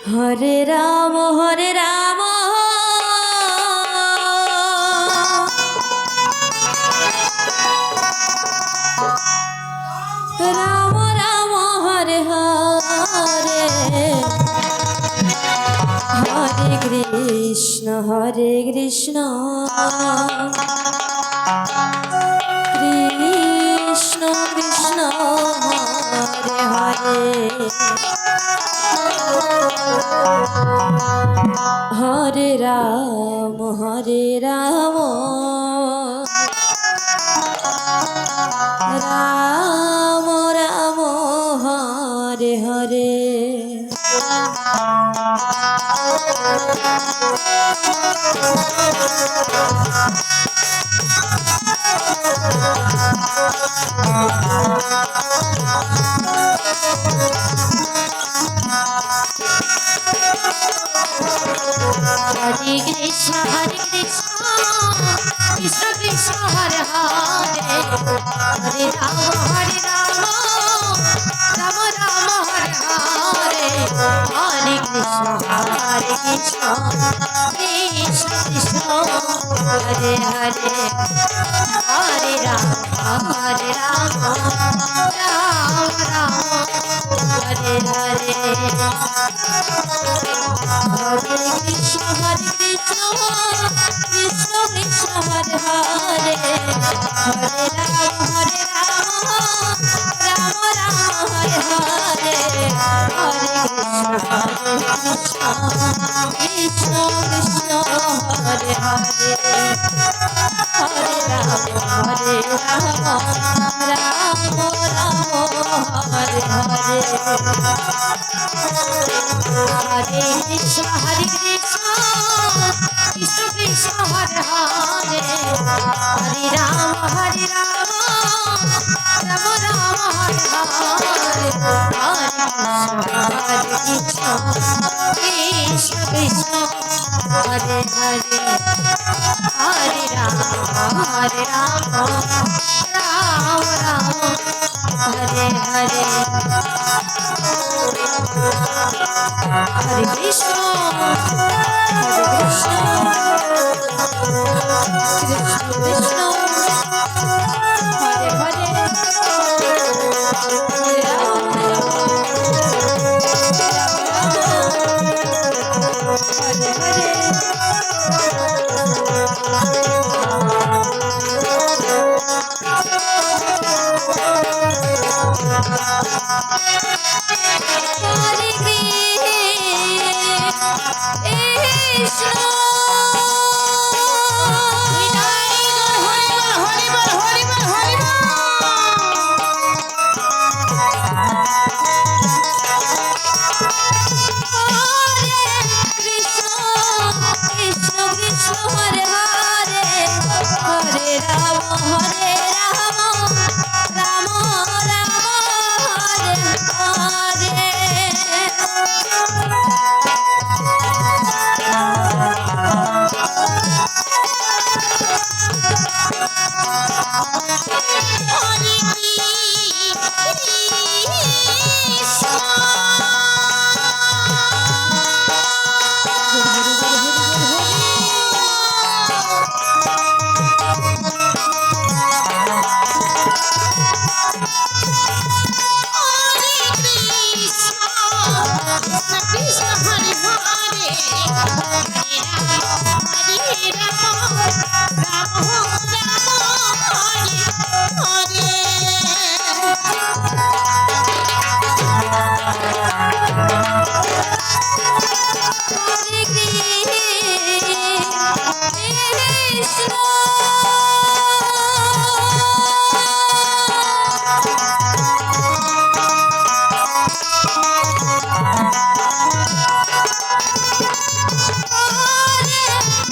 Hare Ram Hare Ram Ram Ram Hare Hare Hare Krishna Krishna Krishna Hare Hare Hare Ram Ram Ram Hare Hare Hare Krishna Krishna Krishna Hare Hare Hare Ram Ram Ram Hare Hare Hare Krishna Krishna Krishna Hare Hare Hare Ram Ram Ram Hare Hare Hare Krishna Krishna Krishna Hare Hare Hare Ram Ram Ram Hare Hare Hare Krishna Krishna Krishna Hare Hare Hare Ram Ram Ram Hare Hare Hare Krishna Krishna Krishna Hare Hare Hare Ram Ram Ram Hare Hare Hare Krishna Krishna Hare Hare Hare Ram Ram Ram Hare Hare Hare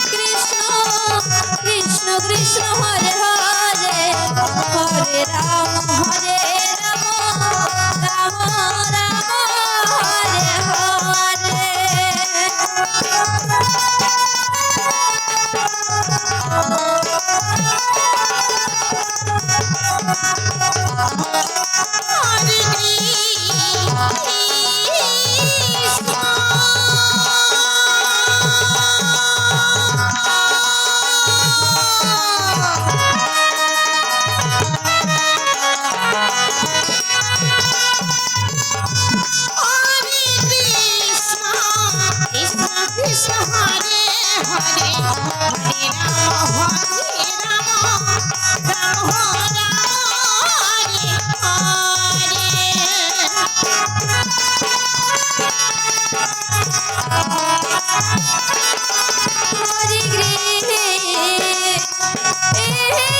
Krishna Krishna Krishna Hare Hare Hare Hare Ram Ram Hare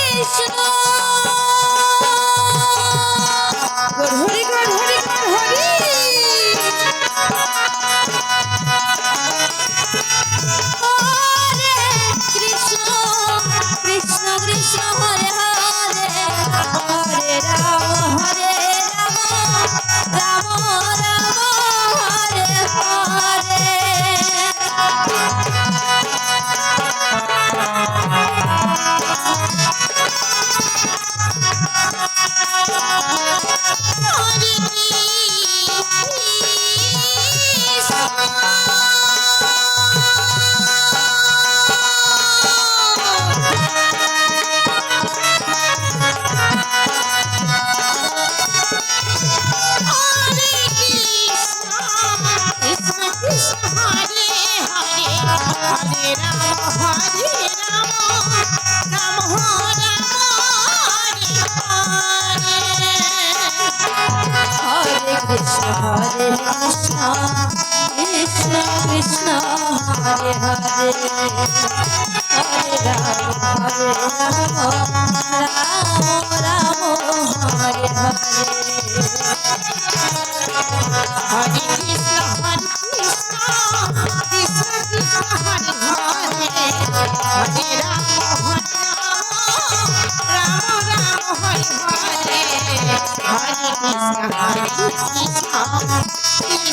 Krishna Hare Hare Hare Krishna Krishna Krishna Hare Hare Hare Ram Ram Ram Hare Hare Hare Ram Ram Ram Hare Krishna Krishna Krishna Hare Hare Hare Ram Ram Ram Hare Hare Hare Krishna Krishna Krishna Hare Hare Hare Ram Ram Hare Hare Hare Krishna Krishna Krishna Hare Hare Hare Ram Ram Hare Hare Hare Krishna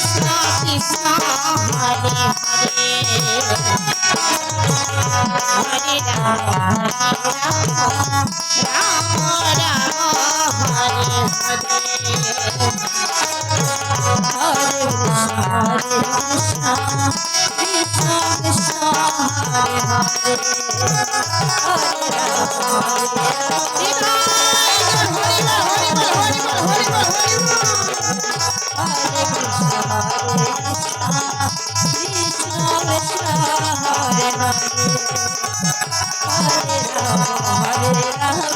Krishna Krishna Hare Hare Hare Ram Hare Ram